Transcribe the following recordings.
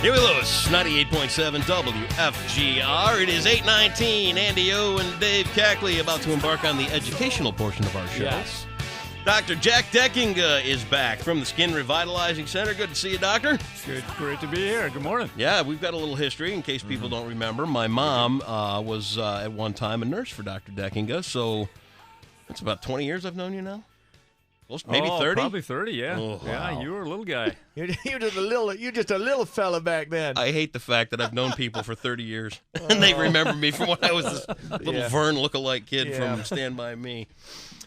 Huey Lewis, 98.7 WFGR. It is 8:19. Andy O and Dave Cackley about to embark on the educational portion of our show. Yes. Dr. Jack Deckinga is back from the Skin Revitalizing Center. Good to see you, Doctor. Good, great to be here. Good morning. Yeah, we've got a little history in case people don't remember. My mom was at one time a nurse for Dr. Deckinga, so that's about 20 years I've known you now. Maybe 30? Probably 30, yeah. Oh, yeah, wow. you were a little guy. You're just a little fella back then. I hate the fact that I've known people for 30 years, and they remember me from when I was this little Vern look-alike kid from Stand By Me.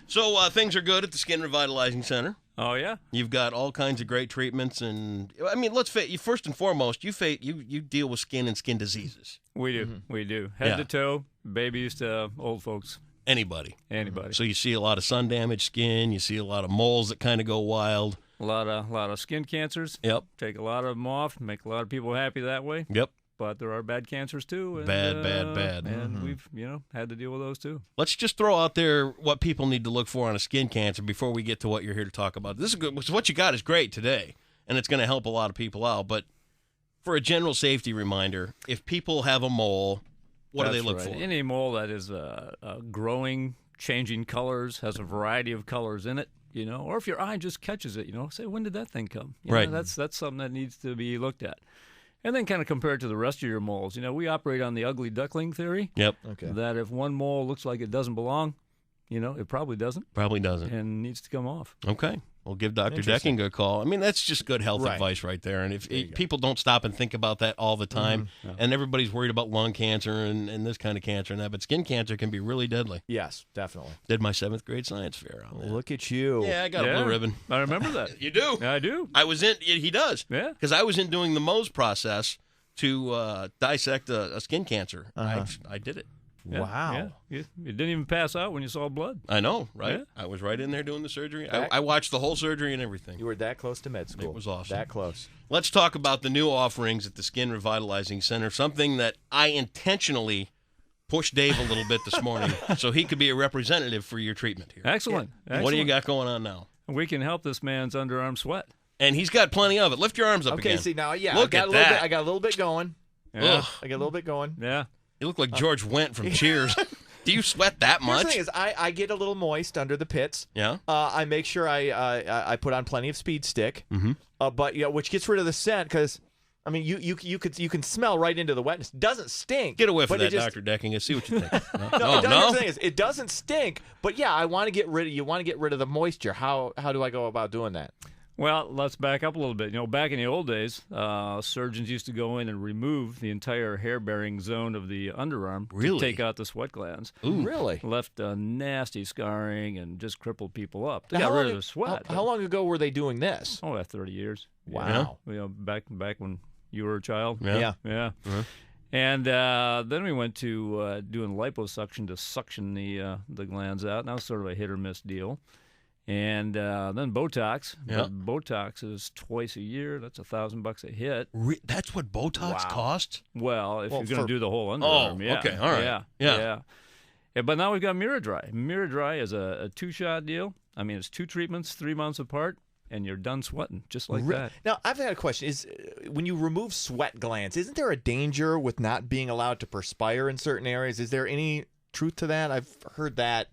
So things are good at the Skin Revitalizing Center. Oh, yeah? You've got all kinds of great treatments, and I mean, let's face you. First and foremost, you deal with skin and skin diseases. We do. We do. Head to toe, babies to old folks. Anybody. Anybody. So you see a lot of sun-damaged skin. You see a lot of moles that kind of go wild. A lot of skin cancers. Yep. Take a lot of them off. Make a lot of people happy that way. Yep. But there are bad cancers too. And, Bad. And we've had to deal with those too. Let's just throw out there what people need to look for on a skin cancer before we get to what you're here to talk about. This is good. So what you got is great today, and it's going to help a lot of people out. But for a general safety reminder, if people have a mole, what do they look for? Any mole that is growing, changing colors, has a variety of colors in it, or if your eye just catches it, say, when did that thing come? Right. That's something that needs to be looked at. And then kind of compare it to the rest of your moles. We operate on the ugly duckling theory. Yep. Okay. That if one mole looks like it doesn't belong, it probably doesn't. Probably doesn't. And needs to come off. Okay. We'll give Dr. Deckinga a call. I mean, that's just good health advice right there. And if people don't stop and think about that all the time, and everybody's worried about lung cancer and this kind of cancer and that, but skin cancer can be really deadly. Yes, definitely. Did my 7th grade science fair on that. Look at you. Yeah, I got a blue ribbon. I remember that. You do? I do. I was in, he does. Yeah. Because I was in doing the Mohs process to dissect a skin cancer. I did it. Yeah, Wow. Yeah. You didn't even pass out when you saw blood. I know, right? Yeah. I was right in there doing the surgery. I watched the whole surgery and everything. You were that close to med school. It was awesome. That close. Let's talk about the new offerings at the Skin Revitalizing Center, something that I intentionally pushed Dave a little bit this morning so he could be a representative for your treatment here. Excellent. What do you got going on now? We can help this man's underarm sweat. And he's got plenty of it. Lift your arms up Okay, again. see now, Look I got at a little that. bit. I got a little bit going. Yeah. Ugh. I got a little bit going. Yeah. You look like George Wendt from Cheers. Do you sweat that Here's the much? thing is, I get a little moist under the pits. Yeah. I make sure I put on plenty of Speed Stick. But which gets rid of the scent because. I mean, you can smell right into the wetness. It doesn't stink. Get away from but that, it just, Dr. Deckinga. See what you think. No, the thing is, it doesn't stink. But yeah, I want to get rid of. You want to get rid of the moisture. How do I go about doing that? Well, let's back up a little bit. Back in the old days, surgeons used to go in and remove the entire hair-bearing zone of the underarm Really? to take out the sweat glands. Ooh. Really? Left nasty scarring and just crippled people up. They Now, got how rid long- of the sweat. How long ago were they doing this? Oh, 30 years. Wow. Yeah. Back when you were a child. Yeah. Yeah. Uh-huh. And then we went to doing liposuction to suction the glands out. That was sort of a hit or miss deal. And then Botox. Yeah. But Botox is twice a year. That's $1,000 a hit. That's what Botox costs? Well, if Well, you're going to do the whole Oh, underarm, yeah. okay, all right. Yeah. But now we've got Miradry. Miradry is a 2-shot deal. I mean, it's 2 treatments, 3 months apart, and you're done sweating just like that. Now, I've got a question. Is when you remove sweat glands, isn't there a danger with not being allowed to perspire in certain areas? Is there any truth to that? I've heard that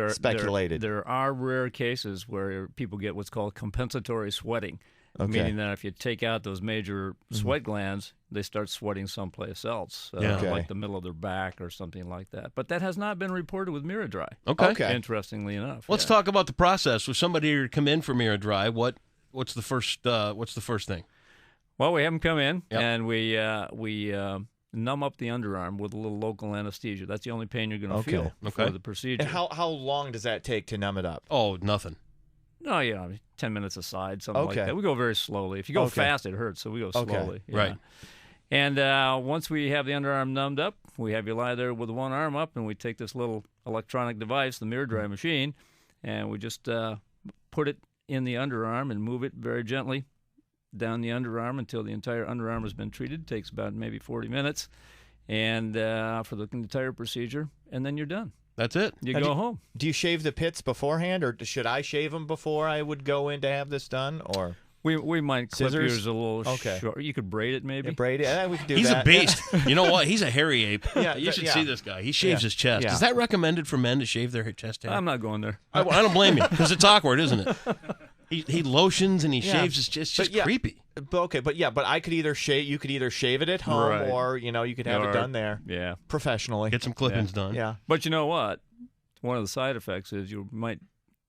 speculated. There are rare cases where people get what's called compensatory sweating, meaning that if you take out those major sweat glands, they start sweating someplace else, like the middle of their back or something like that. But that has not been reported with Miradry. Okay. Interestingly enough. Let's talk about the process. With somebody to come in for Miradry, what's the first thing? Well, we have them come in, Yep. and we numb up the underarm with a little local anesthesia. That's the only pain you're going to feel before the procedure. And how long does that take to numb it up? Oh, nothing. No, 10 minutes aside, something like Okay. that. We go very slowly. If you go fast, it hurts, so we go slowly. Yeah. Right. And once we have the underarm numbed up, we have you lie there with one arm up, and we take this little electronic device, the Miradry machine, and we just put it in the underarm and move it very gently down the underarm until the entire underarm has been treated. It takes about maybe 40 minutes and for the entire procedure, and then you're done. That's it. You go home. Do you shave the pits beforehand, or should I shave them before I would go in to have this done? Or We might clip Scissors? yours a little Okay. short. You could braid it maybe. Yeah, braid it. We could do He's that. a beast. You know what? He's a hairy ape. Yeah, You should yeah. see this guy. He shaves Yeah. his chest. Yeah. Is that recommended for men to shave their chest hair? I'm not going there. I don't blame you because it's awkward, isn't it? He lotions and he Yeah. shaves his chest. It's just But yeah. creepy. But I could either shave. You could either shave it at home, Right. or you could have it done there Yeah. professionally. Get some clippings done. Yeah. But you know what? One of the side effects is you might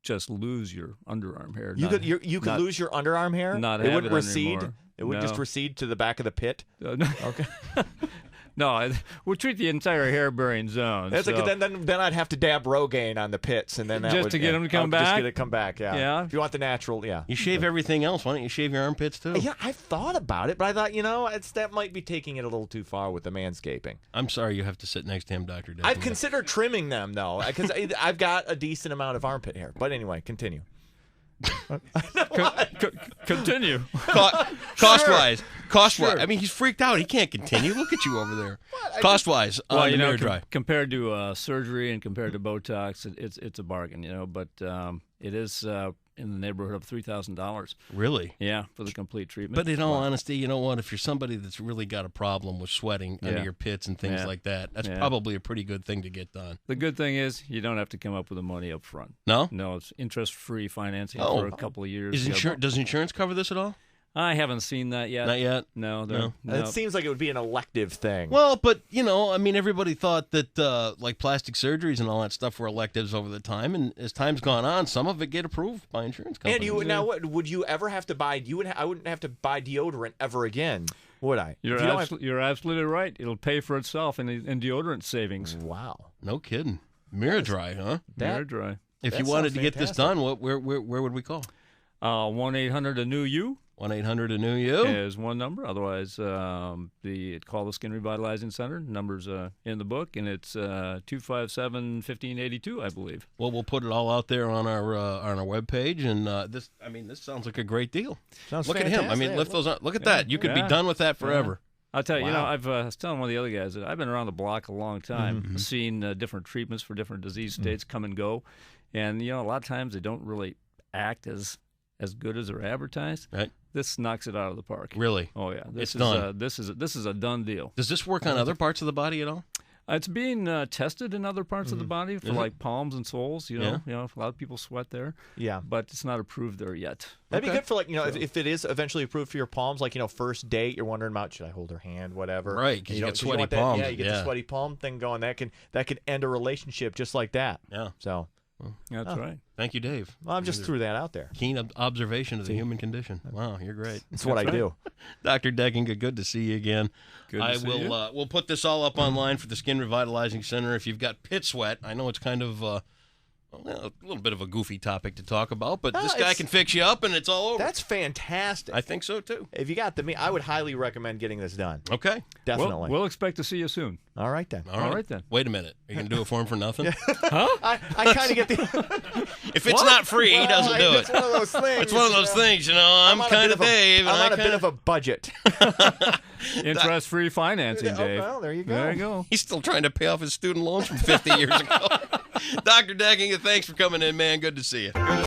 just lose your underarm hair. You could not- lose your underarm hair. not it have wouldn't it recede. anymore. It would just No. recede to the back of the pit. Okay. No, we'll treat the entire hair-bearing zone. That's so- like, then I'd have to dab Rogaine on the pits, and then that Just would, to get yeah. him to come Just back? get it come back. Yeah. Yeah. If you want the natural, yeah. You shave everything else. Why don't you shave your armpits too? Yeah, I thought about it, but I thought that might be taking it a little too far with the manscaping. I'm sorry you have to sit next to him, Dr. Decker. I've considered trimming them though, because I've got a decent amount of armpit hair. But anyway, continue. Continue. Cost-wise. Sure. I mean, he's freaked out. He can't continue. Look at you over there. Cost-wise, Well, on you the know, mirror dry. compared to surgery and compared to Botox, it's a bargain, But it is in the neighborhood of $3,000. Really? Yeah, for the complete treatment. But in all honesty, you know what? If you're somebody that's really got a problem with sweating under Yeah. your pits and things Yeah. like that, that's Yeah. probably a pretty good thing to get done. The good thing is you don't have to come up with the money up front. No? No, it's interest-free financing Oh. for a couple of years. Does insurance cover this at all? I haven't seen that yet. Not yet. No, No. It seems like it would be an elective thing. Well, but, I mean, everybody thought that, like, plastic surgeries and all that stuff were electives over the time, and as time's gone on, some of it get approved by insurance companies. And what would you ever have to buy? I wouldn't have to buy deodorant ever again, would I? You're, If you don't you're absolutely right. It'll pay for itself in deodorant savings. Wow. No kidding. Mirror dry, huh? Mirror dry. If that you wanted sounds to get this fantastic. done, where would we call? 1-800-A-NEW-YOU 1-800-A-NEW-YOU? is one number. Otherwise, call the Skin Revitalizing Center. Number's in the book, and it's 257-1582, I believe. Well, we'll put it all out there on our webpage, and this sounds like a great deal. Sounds Look at him. I mean, fantastic. lift those up. Look at that. You could be Yeah. done with that forever. I'll tell you, Wow. I was telling one of the other guys that I've been around the block a long time, seeing different treatments for different disease states come and go, and a lot of times they don't really act as good as they're advertised. Right. This knocks it out of the park. Really? Oh yeah, It's done. This is a done deal. Does this work on other parts of the body at all? It's being tested in other parts of the body for Is it? like palms and soles. A lot of people sweat there, Yeah. but it's not approved there yet. That'd be Okay. good for if it is eventually approved for your palms, like first date, you're wondering about should I hold her hand, whatever. Right, 'cause you know, get sweaty want that- palms, Yeah, you get yeah. the sweaty palm thing going. That can end a relationship just like that. Yeah. So That's right. Thank you, Dave. I just threw that out there. Keen observation of the human condition. Wow, you're great. That's what I do. Dr. Deckinga, good to see you again. Good to I see will. you. We'll put this all up online for the Skin Revitalizing Center. If you've got pit sweat, I know it's kind of a little bit of a goofy topic to talk about, but this guy it's- can fix you up, and it's all over. That's fantastic. I think so too. If you got I would highly recommend getting this done. Okay. Definitely. We'll expect to see you soon. All right then. All right then. Wait a minute. Are you gonna do it for him for nothing? I kind of get the. If it's not free, he doesn't do It's it. one of those things. It's one of those things, I'm on a kind bit of Dave, and I'm I on a bit kinda- of a budget. Interest-free financing, Oh, Dave. well, there you go. There you go. He's still trying to pay off his student loans from 50 years ago. Dr. Deckinga, thanks for coming in, man. Good to see you.